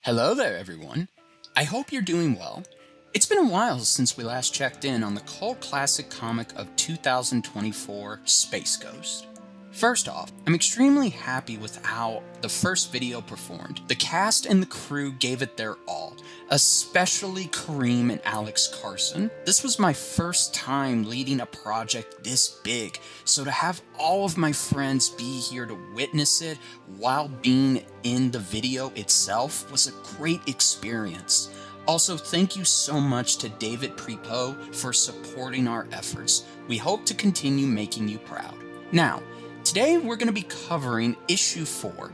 Hello there, everyone. I hope you're doing well. It's been a while since we last checked in on the cult classic comic of 2024, Space Ghost. First off, I'm extremely happy with how the first video performed. The cast and the crew gave it their all, especially Kareem and Alex Carson. This was my first time leading a project this big, so to have all of my friends be here to witness it while being in the video itself was a great experience. Also, thank you so much to David Prepo for supporting our efforts. We hope to continue making you proud. Now, today we're going to be covering issue 4,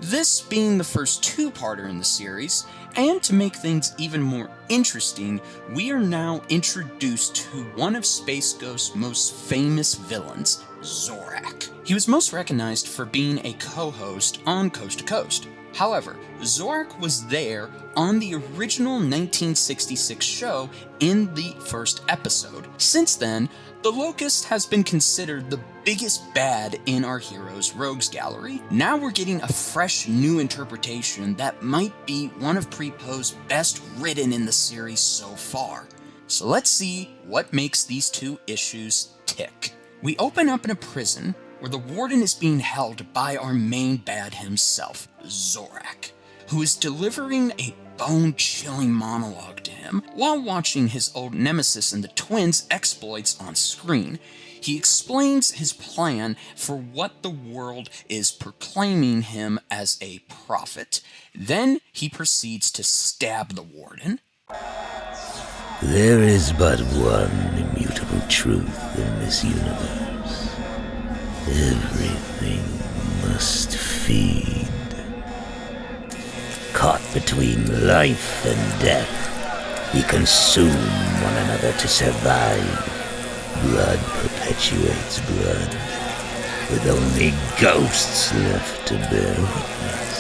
this being the first two-parter in the series, and to make things even more interesting, we are now introduced to one of Space Ghost's most famous villains, Zorak. He was most recognized for being a co-host on Coast to Coast. However, Zorak was there on the original 1966 show in the first episode. Since then, the Locust has been considered the biggest bad in our heroes' rogues gallery. Now we're getting a fresh new interpretation that might be one of Prepo's best written in the series so far. So let's see what makes these two issues tick. We open up in a prison where the Warden is being held by our main bad himself, Zorak, who is delivering a bone-chilling monologue to him while watching his old nemesis and the twins' exploits on screen. He explains his plan for what the world is proclaiming him as a prophet. Then he proceeds to stab the Warden. There is but one immutable truth in this universe. Everything must feed. Caught between life and death, we consume one another to survive. Blood perpetuates blood, with only ghosts left to bear witness.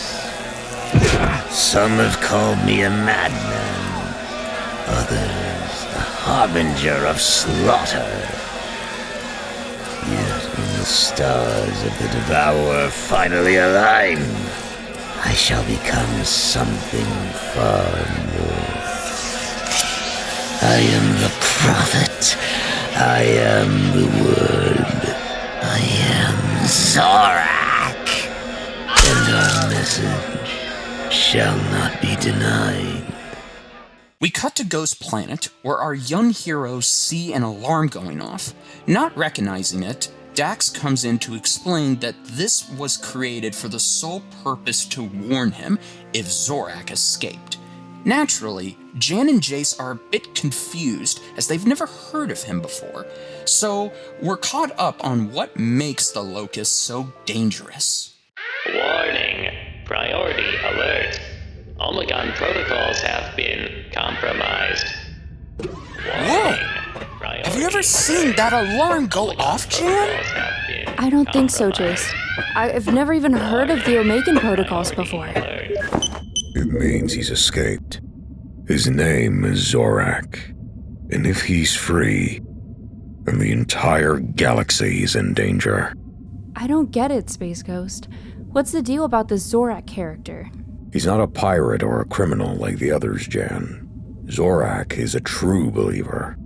Some have called me a madman, others a harbinger of slaughter. Yet when the stars of the Devourer finally align, I shall become something far more. I am the prophet. I am the Word. I am Zorak. And our message shall not be denied. We cut to Ghost Planet, where our young heroes see an alarm going off. Not recognizing it, Dax comes in to explain that this was created for the sole purpose to warn him if Zorak escaped. Naturally, Jan and Jace are a bit confused as they've never heard of him before, so we're caught up on what makes the Locust so dangerous. Warning! Priority alert! Omegon protocols have been compromised. Whoa! Have you ever seen that alarm go off, Jan? I don't think so, Jace. I've never even heard of the Omegan protocols before. It means he's escaped. His name is Zorak. And if he's free, then the entire galaxy is in danger. I don't get it, Space Ghost. What's the deal about this Zorak character? He's not a pirate or a criminal like the others, Jan. Zorak is a true believer,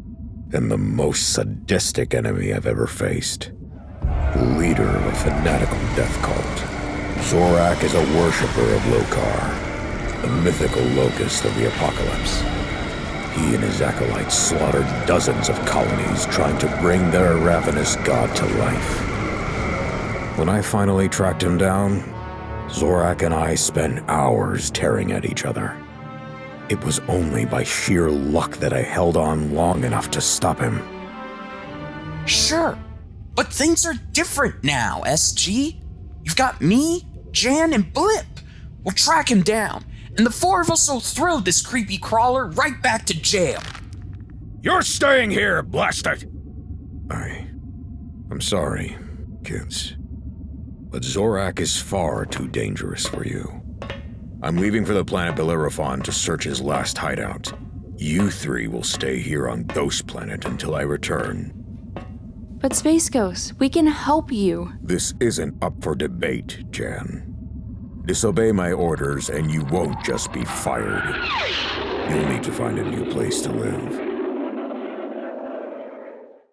and the most sadistic enemy I've ever faced. Leader of a fanatical death cult, Zorak is a worshipper of Lokar, the mythical locust of the apocalypse. He and his acolytes slaughtered dozens of colonies trying to bring their ravenous god to life. When I finally tracked him down, Zorak and I spent hours tearing at each other. It was only by sheer luck that I held on long enough to stop him. Sure, but things are different now, SG. You've got me, Jan, and Blip. We'll track him down, and the four of us will throw this creepy crawler right back to jail. You're staying here, blast it! I'm sorry, kids. But Zorak is far too dangerous for you. I'm leaving for the planet Bellerophon to search his last hideout. You three will stay here on Ghost Planet until I return. But Space Ghost, we can help you. This isn't up for debate, Jan. Disobey my orders and you won't just be fired. You'll need to find a new place to live.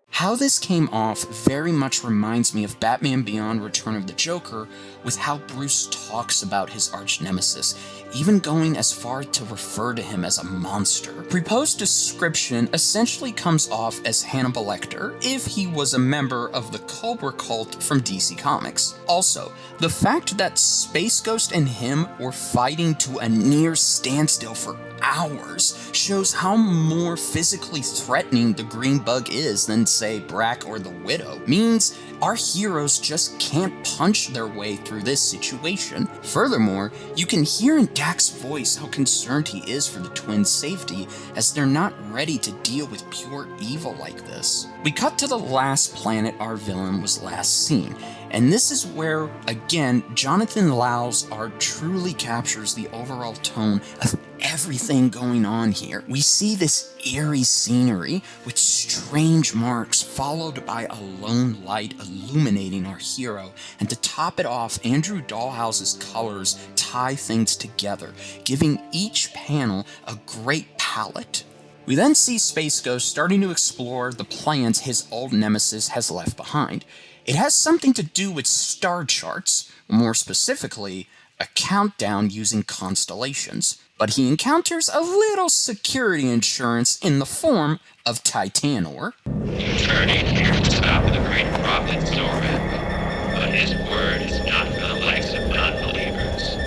How this came off very much reminds me of Batman Beyond Return of the Joker, with how Bruce talks about his arch-nemesis, even going as far to refer to him as a monster. Prepo's description essentially comes off as Hannibal Lecter if he was a member of the Cobra cult from DC Comics. Also, the fact that Space Ghost and him were fighting to a near standstill for hours shows how more physically threatening the Green Bug is than, say, Brack or the Widow. Means our heroes just can't punch their way through this situation. Furthermore, you can hear in Dak's voice how concerned he is for the twins' safety, as they're not ready to deal with pure evil like this. We cut to the last planet our villain was last seen, and this is where, again, Jonathan Lau's art truly captures the overall tone of everything going on here. We see this eerie scenery with strange marks followed by a lone light illuminating our hero, and to top it off, Andrew Dahlhouse's colors tie things together, giving each panel a great palette. We then see Space Ghost starting to explore the plans his old nemesis has left behind. It has something to do with star charts, more specifically, a countdown using constellations. But he encounters a little security insurance in the form of Titanor. You turn in here to stop the great prophet Zorak, but his word is not for the likes of non-believers.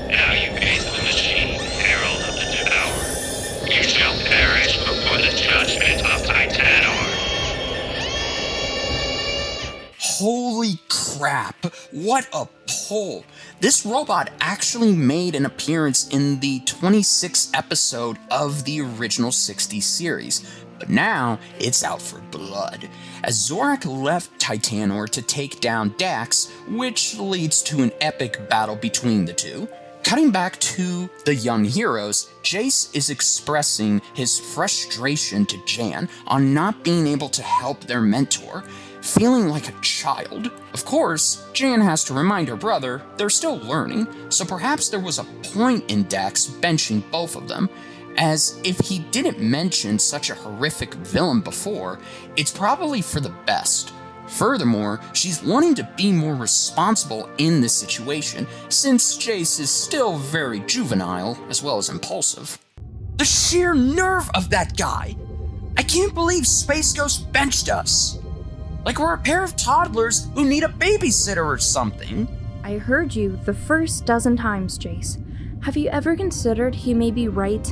Now you face the machine, herald of the Devourer. You shall perish before the judgment of Titanor. Holy crap, what a pull! This robot actually made an appearance in the 26th episode of the original 60s series, but now it's out for blood, as Zorak left Titanor to take down Dax, which leads to an epic battle between the two. Cutting back to the young heroes, Jace is expressing his frustration to Jan on not being able to help their mentor, feeling like a child. Of course, Jan has to remind her brother they're still learning, so perhaps there was a point in Dax benching both of them, as if he didn't mention such a horrific villain before, it's probably for the best. Furthermore, she's wanting to be more responsible in this situation, since Jace is still very juvenile as well as impulsive. The sheer nerve of that guy! I can't believe Space Ghost benched us! Like we're a pair of toddlers who need a babysitter or something. I heard you the first dozen times, Jace. Have you ever considered he may be right?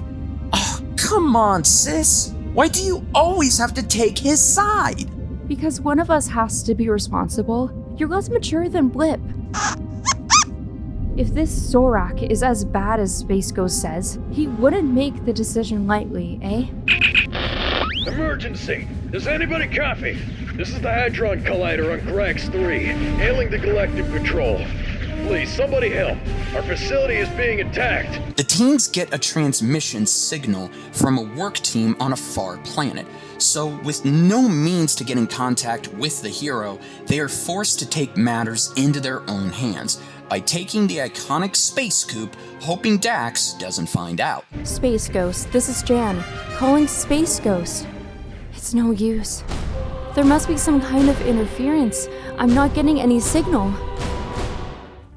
Oh, come on, sis! Why do you always have to take his side? Because one of us has to be responsible. You're less mature than Blip. If this Zorak is as bad as Space Ghost says, he wouldn't make the decision lightly, eh? Emergency! Does anybody copy? This is the Hadron Collider on Grax 3, hailing the Galactic Patrol. Please, somebody help. Our facility is being attacked. The teens get a transmission signal from a work team on a far planet. So, with no means to get in contact with the hero, they are forced to take matters into their own hands by taking the iconic space coupe, hoping Dax doesn't find out. Space Ghost, this is Jan, calling Space Ghost. It's no use. There must be some kind of interference. I'm not getting any signal.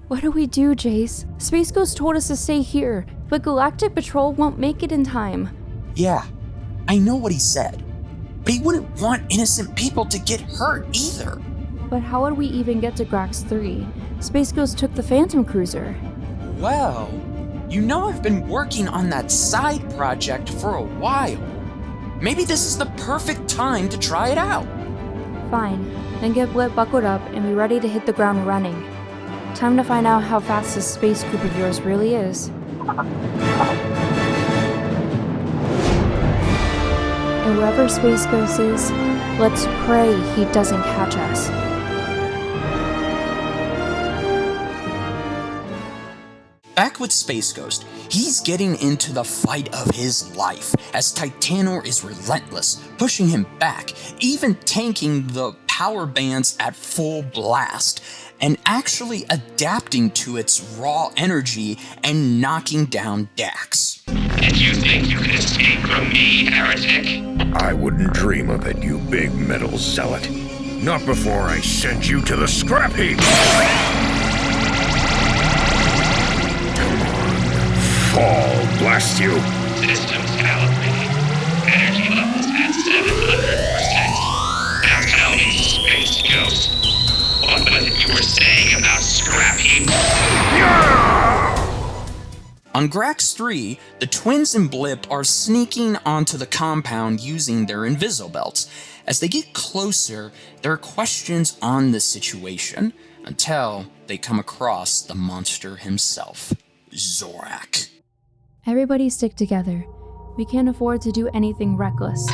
What do we do, Jace? Space Ghost told us to stay here, but Galactic Patrol won't make it in time. Yeah, I know what he said, but he wouldn't want innocent people to get hurt either. But how would we even get to Grax 3? Space Ghost took the Phantom Cruiser. Well, you know I've been working on that side project for a while. Maybe this is the perfect time to try it out. Fine, then get Blip buckled up and be ready to hit the ground running. Time to find out how fast this space coupe of yours really is. And wherever Space Ghost is, let's pray he doesn't catch us. Back with Space Ghost, he's getting into the fight of his life, as Titanor is relentless, pushing him back, even tanking the power bands at full blast and actually adapting to its raw energy and knocking down Dax. Did you think you could escape from me, heretic? I wouldn't dream of it, you big metal zealot. Not before I send you to the scrap heap! Come on, fall, blast you! Systems calibrating. Energy levels at 700%. Now tell me, Space Ghost, what was it you were saying about scrap heap? On Grax 3, the twins and Blip are sneaking onto the compound using their Invisobelts. As they get closer, there are questions on the situation until they come across the monster himself, Zorak. Everybody stick together. We can't afford to do anything reckless.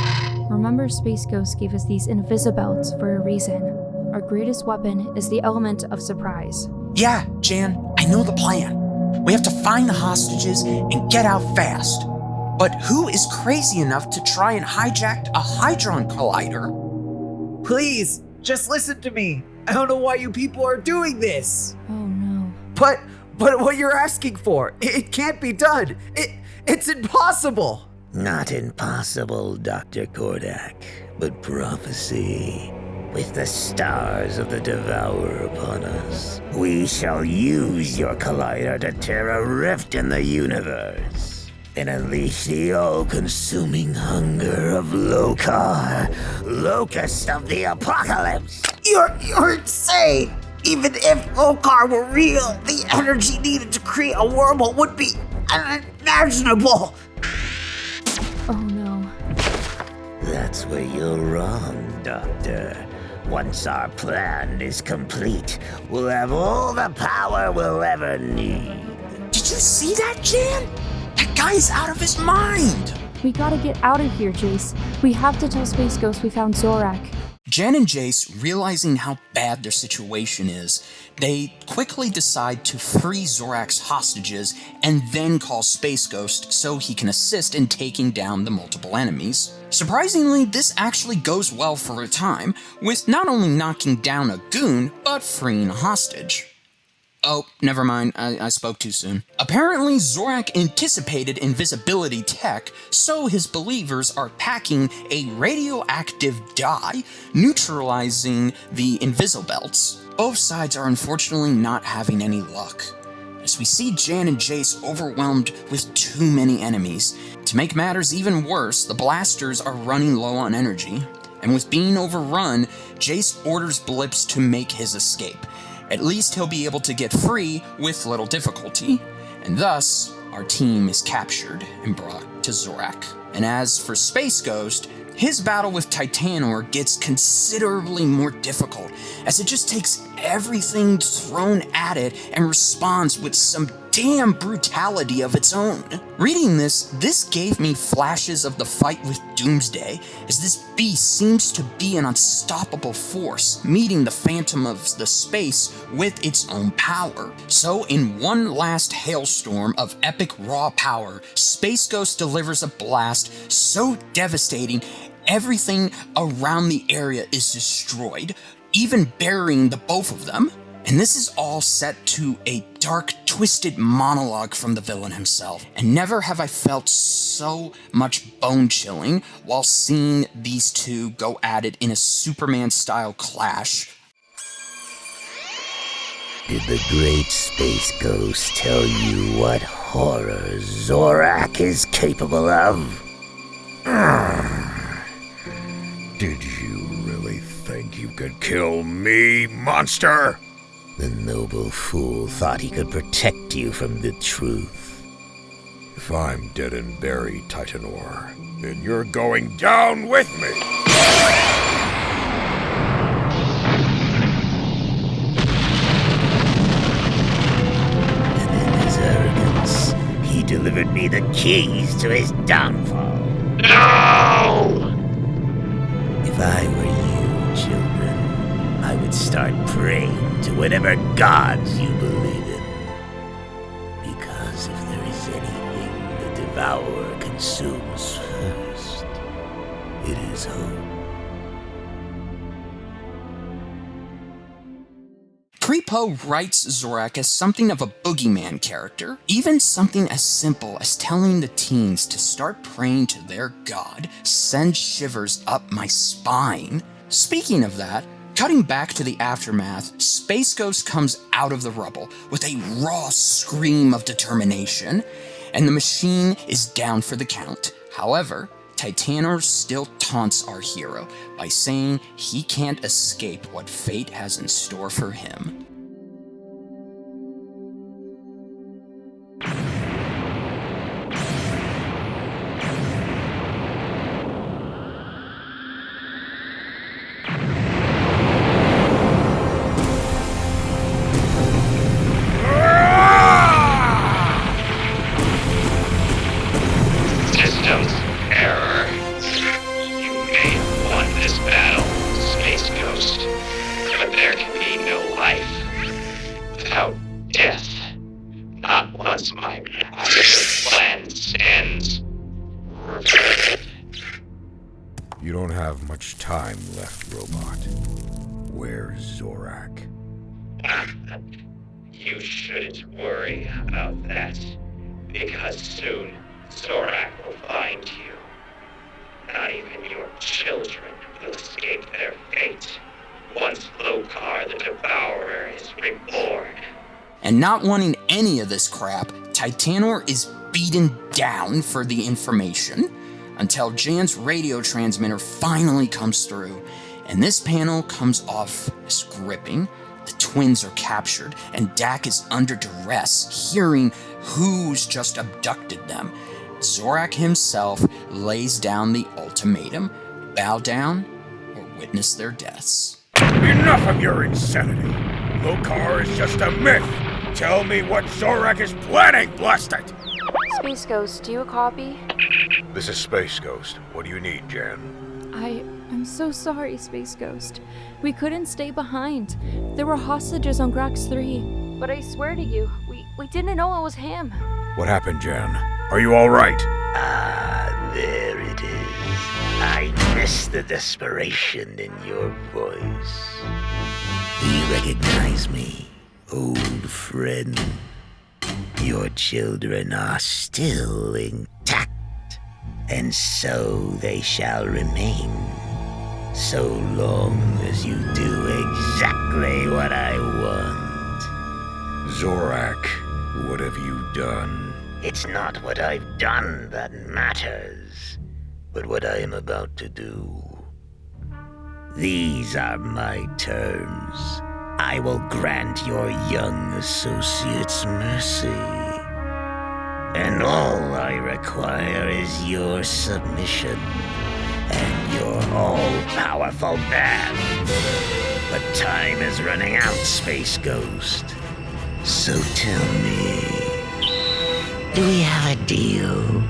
Remember, Space Ghost gave us these Invisibelts for a reason. Our greatest weapon is the element of surprise. Yeah, Jan, I know the plan. We have to find the hostages and get out fast. But who is crazy enough to try and hijack a Hadron Collider? Please, just listen to me. I don't know why you people are doing this. Oh no. But what you're asking for, it can't be done. It's impossible. Not impossible, Dr. Cordac, but prophecy. With the stars of the Devourer upon us, we shall use your collider to tear a rift in the universe and unleash the all-consuming hunger of Lokar, locust of the apocalypse. You're insane. Even if Lokar were real, the energy needed to create a wormhole would be unimaginable. Oh no. That's where you're wrong, Doctor. Once our plan is complete, we'll have all the power we'll ever need. Did you see that, Jan? That guy's out of his mind! We gotta get out of here, Jace. We have to tell Space Ghost we found Zorak. Jan and Jace, realizing how bad their situation is, they quickly decide to free Zorak's hostages and then call Space Ghost so he can assist in taking down the multiple enemies. Surprisingly, this actually goes well for a time, with not only knocking down a goon, but freeing a hostage. Oh, never mind, I spoke too soon. Apparently, Zorak anticipated invisibility tech, so his believers are packing a radioactive dye, neutralizing the Invisobelts. Both sides are unfortunately not having any luck, as we see Jan and Jace overwhelmed with too many enemies. To make matters even worse, the blasters are running low on energy, and with being overrun, Jace orders Blips to make his escape. At least he'll be able to get free with little difficulty, and thus, our team is captured and brought to Zorak. And as for Space Ghost, his battle with Titanor gets considerably more difficult, as it just takes everything thrown at it and responds with some damn brutality of its own. Reading this gave me flashes of the fight with Doomsday, as this beast seems to be an unstoppable force, meeting the Phantom of the Space with its own power. So in one last hailstorm of epic raw power, Space Ghost delivers a blast so devastating everything around the area is destroyed, even burying the both of them. And this is all set to a dark, twisted monologue from the villain himself. And never have I felt so much bone-chilling while seeing these two go at it in a Superman-style clash. Did the great Space Ghost tell you what horror Zorak is capable of? Did you really think you could kill me, monster? The noble fool thought he could protect you from the truth. If I'm dead and buried, Titanor, then you're going down with me! And in his arrogance, he delivered me the keys to his downfall. No! If I were you, children, I would start praying to whatever gods you believe in. Because if there is anything the Devourer consumes first, it is hope. Prepo writes Zorak as something of a boogeyman character, even something as simple as telling the teens to start praying to their god sends shivers up my spine. Speaking of that, cutting back to the aftermath, Space Ghost comes out of the rubble with a raw scream of determination, and the machine is down for the count. However, Titanor still taunts our hero by saying he can't escape what fate has in store for him. Systems error. You may have won this battle, Space Ghost, but there can be no life without death. Not once my massive plan stands. You don't have much time left, robot. Where's Zorak? You shouldn't worry about that, because soon Zorak will find you. Not even your children will escape their fate once Lokar the Devourer is reborn. And not wanting any of this crap, Titanor is beaten down for the information until Jan's radio transmitter finally comes through, and this panel comes off as gripping. The twins are captured, and Dak is under duress, hearing who's just abducted them. Zorak himself lays down the ultimatum: bow down or witness their deaths. Enough of your insanity! Lokar is just a myth! Tell me what Zorak is planning, blast it! Space Ghost, do you a copy? This is Space Ghost. What do you need, Jan? I'm so sorry, Space Ghost. We couldn't stay behind. There were hostages on Grax 3. But I swear to you, we didn't know it was him. What happened, Jan? Are you alright? Ah, there it is. I miss the desperation in your voice. Do you recognize me, old friend? Your children are still intact, and so they shall remain, so long as you do exactly what I want. Zorak, what have you done? It's not what I've done that matters, but what I am about to do. These are my terms. I will grant your young associates mercy. And all I require is your submission and your all-powerful ban. But time is running out, Space Ghost. So tell me, do we have a deal?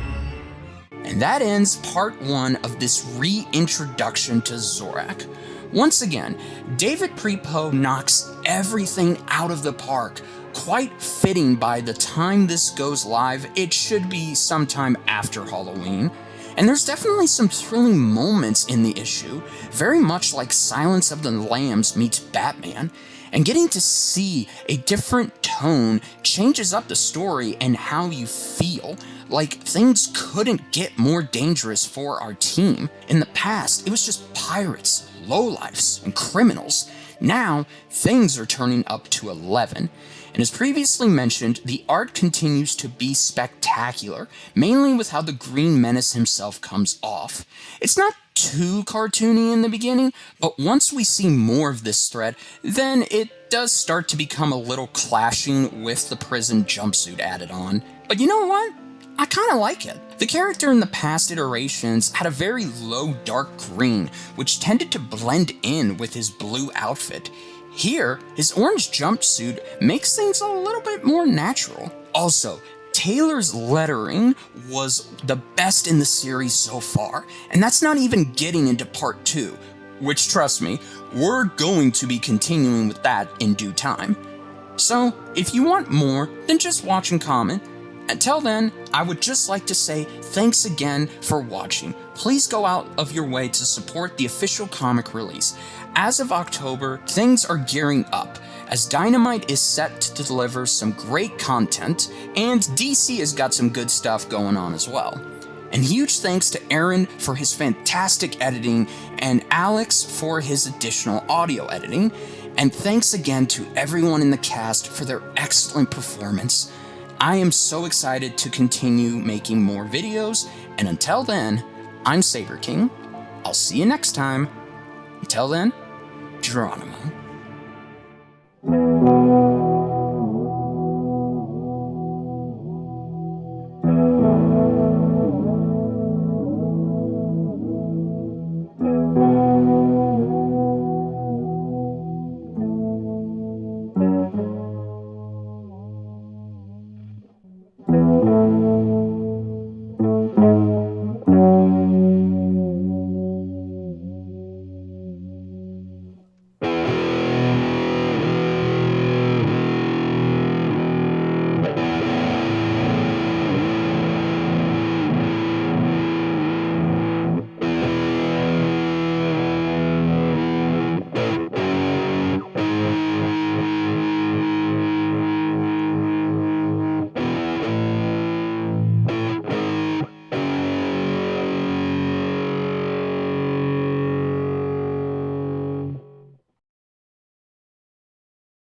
And that ends part 1 of this reintroduction to Zorak. Once again, David Prepo knocks everything out of the park. Quite fitting by the time this goes live, it should be sometime after Halloween. And there's definitely some thrilling moments in the issue, very much like Silence of the Lambs meets Batman. And getting to see a different tone changes up the story and how you feel. Like, things couldn't get more dangerous for our team. In the past, it was just pirates, lowlifes, and criminals. Now, things are turning up to 11. And as previously mentioned, the art continues to be spectacular, mainly with how the Green Menace himself comes off. It's not too cartoony in the beginning, but once we see more of this thread, then it does start to become a little clashing with the prison jumpsuit added on. But you know what? I kinda like it. The character in the past iterations had a very low dark green, which tended to blend in with his blue outfit. Here, his orange jumpsuit makes things a little bit more natural. Also, Taylor's lettering was the best in the series so far, and that's not even getting into part 2, which, trust me, we're going to be continuing with that in due time. So, if you want more than just watch and comment, until then, I would just like to say thanks again for watching. Please go out of your way to support the official comic release. As of October, things are gearing up. as Dynamite is set to deliver some great content, and DC has got some good stuff going on as well. And huge thanks to Aaron for his fantastic editing, and Alex for his additional audio editing, and thanks again to everyone in the cast for their excellent performance. I am so excited to continue making more videos, and until then, I'm Saberking. I'll see you next time. Until then, Geronimo.